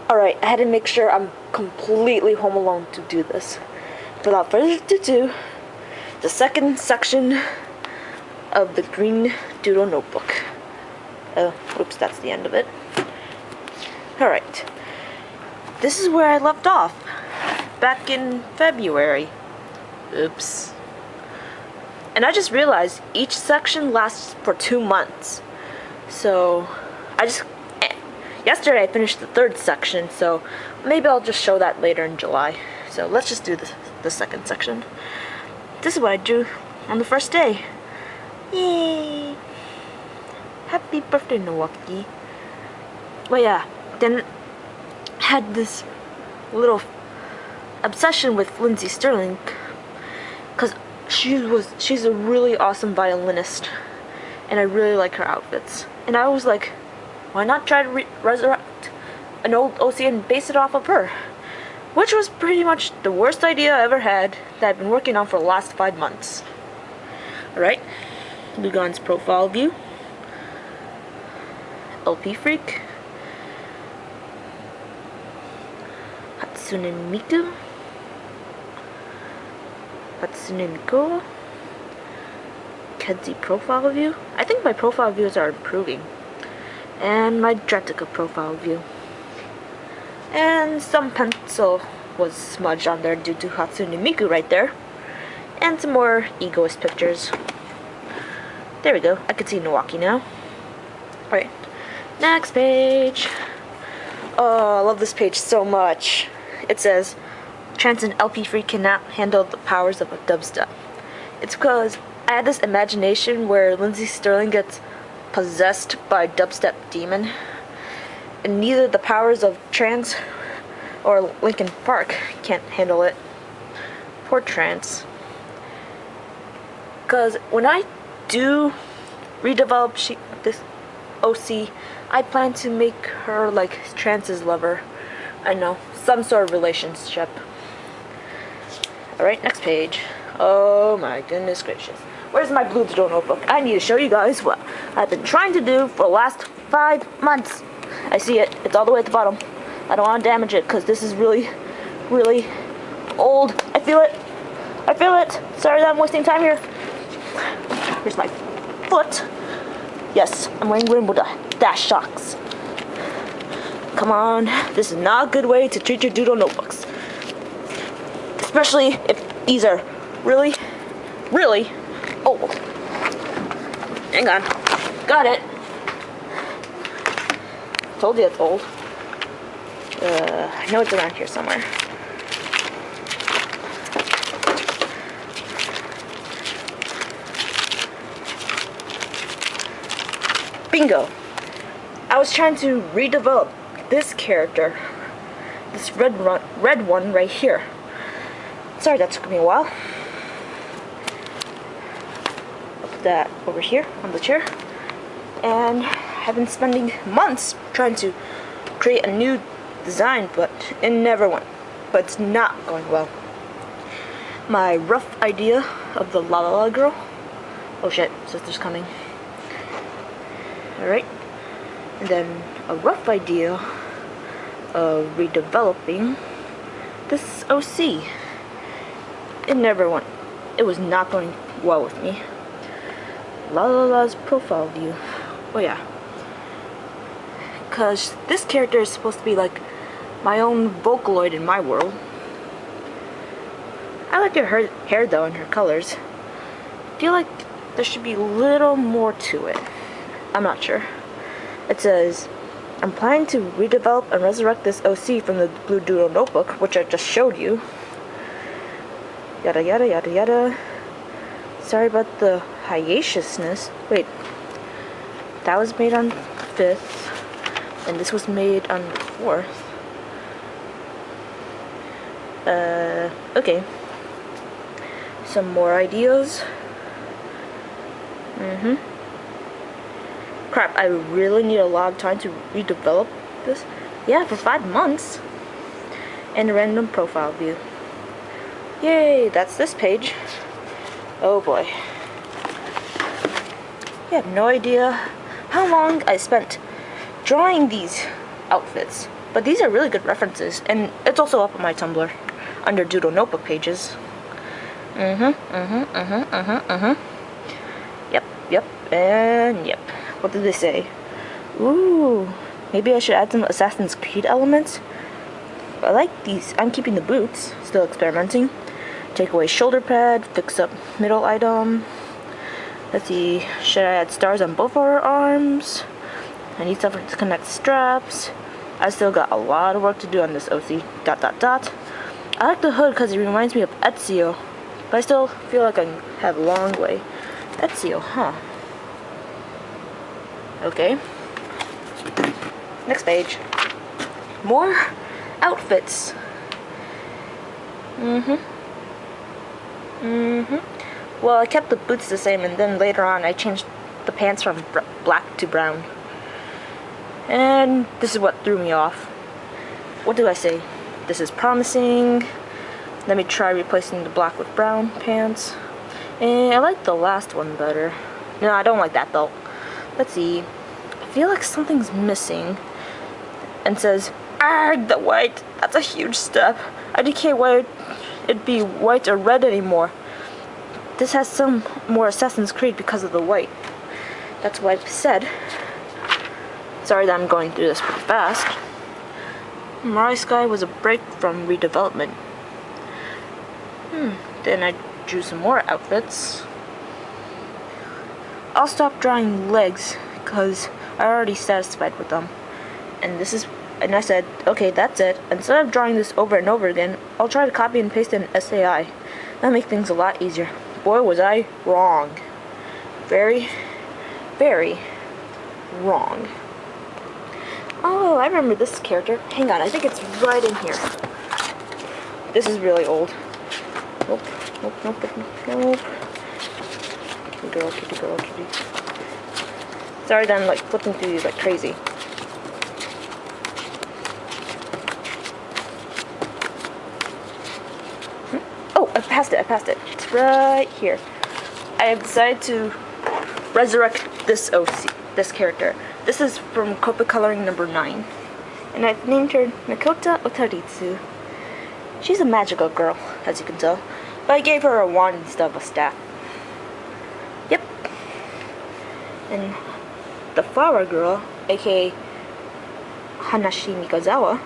Alright, I had to make sure I'm completely home alone to do this. Without further ado, the second section of the green Doodle notebook. Oops, that's the end of it. Alright. This is where I left off. Back in February. Oops. And I just realized each section lasts for 2 months. So, yesterday I finished the third section, so maybe I'll just show that later in July. So let's just do the second section. This is what I drew on the first day. Yay! Happy birthday, Milwaukee. Well, yeah, then I had this little obsession with Lindsay Sterling, because she's a really awesome violinist, and I really like her outfits. And I was like, why not try to resurrect an old OC and base it off of her? Which was pretty much the worst idea I ever had that I've been working on for the last 5 months. Alright, Lugon's profile view, LP Freak, Hatsune Miku, Hatsune Miku, Kenzie profile view. I think my profile views are improving. And my Dretica profile view. And some pencil was smudged on there due to Hatsune Miku right there. And some more egoist pictures. There we go. I can see Milwaukee now. Alright. Next page. Oh, I love this page so much. It says, Trance and LP Freak cannot handle the powers of a dubstep. It's because I had this imagination where Lindsay Sterling gets possessed by a dubstep demon, and neither the powers of Trance or Linkin Park can't handle it. Poor Trance. Because when I do redevelop this OC, I plan to make her like Trance's lover. I know, some sort of relationship. Alright, next page. Oh my goodness gracious. Where's my blue Doodle notebook? I need to show you guys what I've been trying to do for the last 5 months. I see it. It's all the way at the bottom. I don't want to damage it because this is really, really old. I feel it. I feel it. Sorry that I'm wasting time here. Here's my foot. Yes, I'm wearing Rainbow Dash socks. Come on. This is not a good way to treat your Doodle notebooks. Especially if these are really, really old. Hang on. Got it. Told you it's old. I know it's around here somewhere. Bingo. I was trying to redevelop this character. This red one right here. Sorry that took me a while. That over here on the chair, and I've been spending months trying to create a new design, but it never went. But it's not going well. My rough idea of the La La La girl. Oh shit, sister's coming. Alright, and then a rough idea of redeveloping this OC. It never went. It was not going well with me. La La La's profile view. Oh yeah. Because this character is supposed to be like my own Vocaloid in my world. I like her hair though and her colors. I feel like there should be a little more to it. I'm not sure. It says, I'm planning to redevelop and resurrect this OC from the Blue Doodle notebook, which I just showed you. Yada yada yada yada. Sorry about the hiatusness. Wait, that was made on 5th, and this was made on 4th. Okay. Some more ideas. Crap, I really need a lot of time to redevelop this. Yeah, for 5 months. And a random profile view. Yay, that's this page. Oh boy. You have no idea how long I spent drawing these outfits. But these are really good references, and it's also up on my Tumblr under Doodle notebook pages. Yep, and yep. What did they say? Ooh, maybe I should add some Assassin's Creed elements. I like these. I'm keeping the boots, still experimenting. Take away shoulder pad, fix up middle item. Let's see, should I add stars on both our arms? I need something to connect straps. I still got a lot of work to do on this OC. ... I like the hood because it reminds me of Ezio, but I still feel like I have a long way. Ezio, huh? Okay. Next page. More outfits. Well, I kept the boots the same, and then later on I changed the pants from black to brown. And this is what threw me off. What do I say? This is promising. Let me try replacing the black with brown pants. And I like the last one better. No, I don't like that though. Let's see. I feel like something's missing. And says, "Argh, the white. That's a huge step. I can't wait it'd be white or red anymore. This has some more Assassin's Creed because of the white." That's what I said. Sorry that I'm going through this pretty fast. Mirai Sky was a break from redevelopment. Then I drew some more outfits. I'll stop drawing legs because I'm already satisfied with them. And I said, okay, that's it. Instead of drawing this over and over again, I'll try to copy and paste in SAI. That'll make things a lot easier. Boy, was I wrong. Very, very wrong. Oh, I remember this character. Hang on, I think it's right in here. This is really old. Nope. Kitty girl. Sorry that I'm like flipping through these like crazy. Oh, I passed it. It's right here. I have decided to resurrect this character. This is from Copa Coloring number 9. And I've named her Nakota Otaritsu. She's a magical girl, as you can tell. But I gave her a wand instead of a staff. Yep. And the flower girl, aka Hanashi Mikazawa,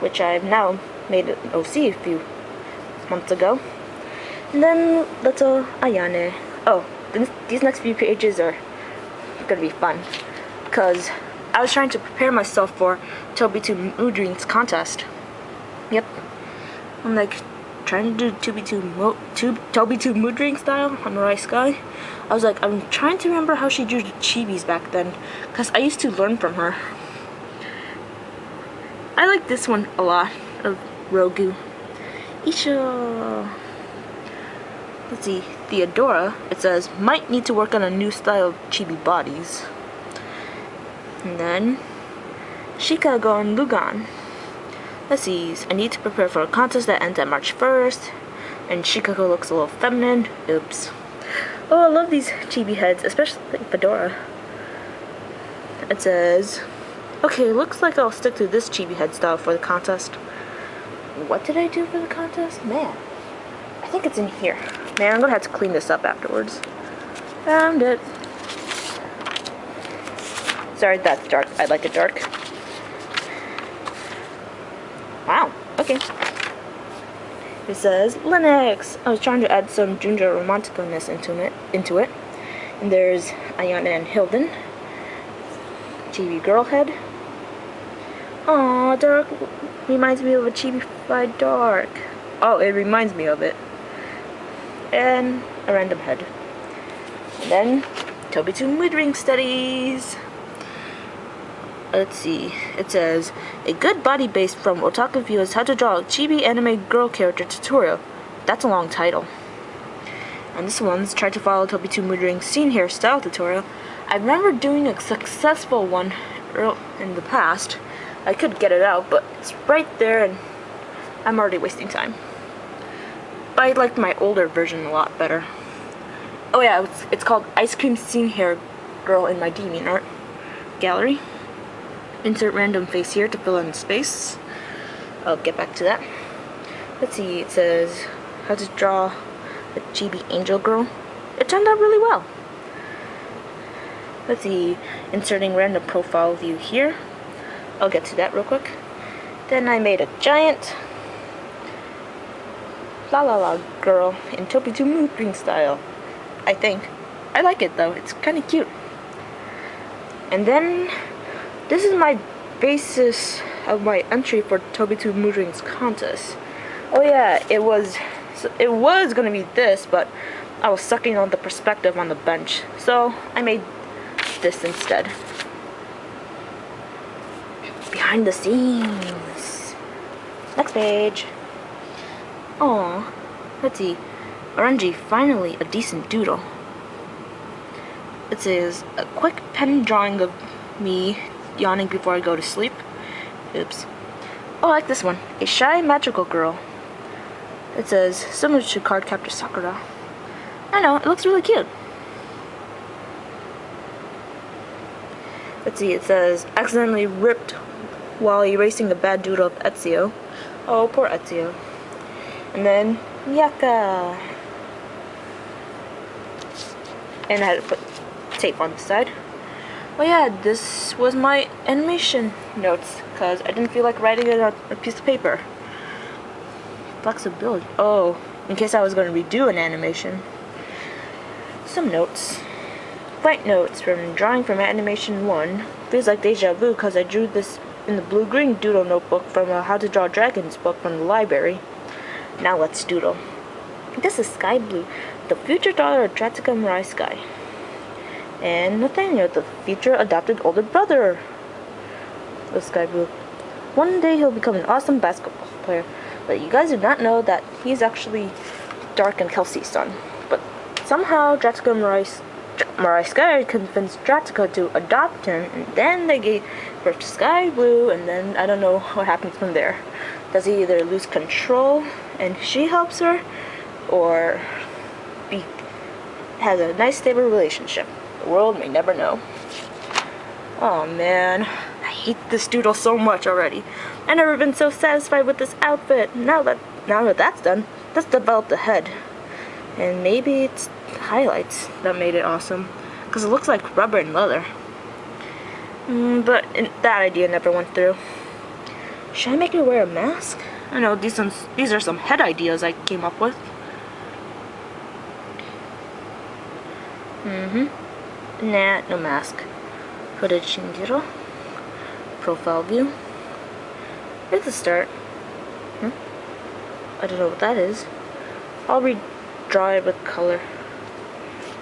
which I've now made an OC a few months ago. And then little Ayane. Oh, these next few pages are gonna be fun, because I was trying to prepare myself for Toby2 Mood Rings contest. Yep. I'm like trying to do Toby2 Mood Ring style on Mirai Sky. I was like, I'm trying to remember how she drew the chibis back then, because I used to learn from her. I like this one a lot, of Rogu. Isha. Let's see, Theodora, it says, might need to work on a new style of chibi bodies. And then, Chicago and Lugan. Let's see, I need to prepare for a contest that ends at March 1st. And Chicago looks a little feminine. Oops. Oh, I love these chibi heads, especially Fedora. It says, okay, looks like I'll stick to this chibi head style for the contest. What did I do for the contest? Man, I think it's in here. Man, I'm gonna have to clean this up afterwards. Found it. Sorry, that's dark. I like it dark. Wow, okay. It says, Linux! I was trying to add some Junjo Romantico-ness into it. And there's Ayana and Hilden. Chibi girl head. Aww, dark reminds me of a chibi-fied dark. Oh, it reminds me of it. And a random head. And then, Toby2 Mood Ring Studies. Let's see. It says, a good body base from Otaku Views How to Draw a Chibi Anime Girl Character Tutorial. That's a long title. And this one's try to follow Toby2 Mood Ring's scene hairstyle tutorial. I remember doing a successful one in the past. I could get it out, but it's right there and I'm already wasting time. But I liked my older version a lot better. Oh yeah, it's called Ice Cream Scene Hair Girl in my DeviantArt gallery. insert random face here to fill in space. I'll get back to that. Let's see, it says how to draw a chibi angel girl. It turned out really well. Let's see, inserting random profile view here. I'll get to that real quick. Then I made a giant La La La girl in Toby 2 Mood Ring style, I think. I like it though, it's kind of cute. And then, this is my basis of my entry for Toby 2 Mood Rings contest. Oh yeah, it was gonna be this, but I was sucking on the perspective on the bench, so I made this instead. Behind the scenes. Next page. Aw, let's see. Orangy, finally a decent doodle. It says a quick pen drawing of me yawning before I go to sleep. Oops. Oh, I like this one. A shy magical girl. It says similar to Cardcaptor Sakura. I know, it looks really cute. Let's see, it says accidentally ripped while erasing a bad doodle of Ezio. Oh, poor Ezio. And then Miyaka. And I had to put tape on the side. Well, yeah, this was my animation notes because I didn't feel like writing it on a piece of paper. Flexibility. Oh, in case I was going to redo an animation. Some notes. Flight notes from drawing from animation 1. Feels like deja vu because I drew this in the blue-green doodle notebook from a How to Draw Dragons book from the library. Now let's doodle. This is Sky Blue, the future daughter of Dratica Mirai Sky. And Nathaniel, the future adopted older brother of Sky Blue. One day he'll become an awesome basketball player, but you guys do not know that he's actually Dark and Kelsey's son. But somehow Dratica Mirai Sky convinced Dratica to adopt him, and then they gave birth to Sky Blue, and then I don't know what happens from there. Does he either lose control and she helps her, or has a nice stable relationship? The world may never know. Oh man, I hate this doodle so much already. I've never been so satisfied with this outfit. Now that that's done, let's develop the head. And maybe it's highlights that made it awesome, because it looks like rubber and leather. But that idea never went through. Should I make her wear a mask? I know these are some head ideas I came up with. Nah, no mask. Footage Shinjiro. Profile view. Here's the start. I don't know what that is. I'll redraw it with color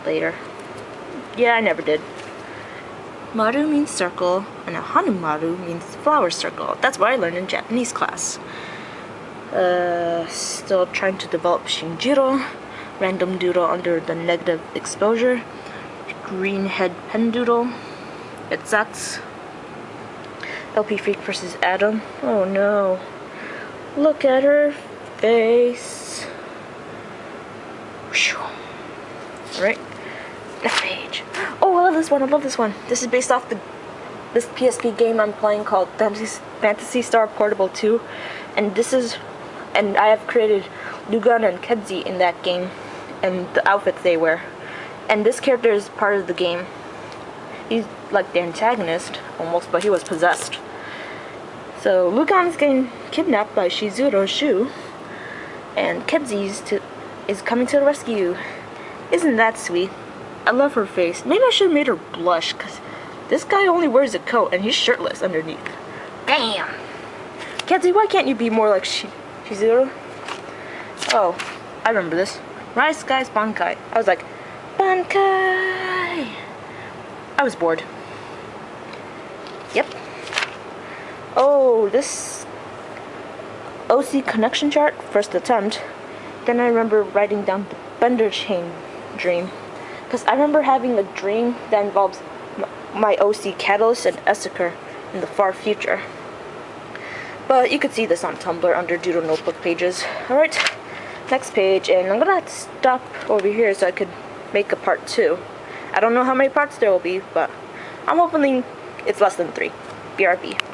later. Yeah, I never did. Maru means circle, and a Hanamaru means flower circle. That's what I learned in Japanese class. Still trying to develop Shinjiro. Random doodle under the negative exposure. Green head pen doodle. It sucks. LP Freak versus Adam. Oh no. Look at her face. Alright. Next page. Oh, I love this one. I love this one. This is based off this PSP game I'm playing called Phantasy Star Portable 2. And I have created Lugan and Kedzi in that game, and the outfits they wear. And this character is part of the game. He's like the antagonist, almost, but he was possessed. So Lugan is getting kidnapped by Shizuru Shu, and Kedzi is coming to the rescue. Isn't that sweet? I love her face. Maybe I should have made her blush, because this guy only wears a coat, and he's shirtless underneath. Damn! Kedzi, why can't you be more like Shizuru? Oh, I remember this. Rise Sky's Bankai. I was like, Bankai! I was bored. Yep. Oh, this OC connection chart, first attempt. Then I remember writing down the Bender Chain dream. Because I remember having a dream that involves my OC Catalyst and Essiker in the far future. But you could see this on Tumblr under Doodle Notebook pages. Alright, next page, and I'm gonna have to stop over here so I could make a part 2. I don't know how many parts there will be, but I'm hoping it's less than 3. BRB.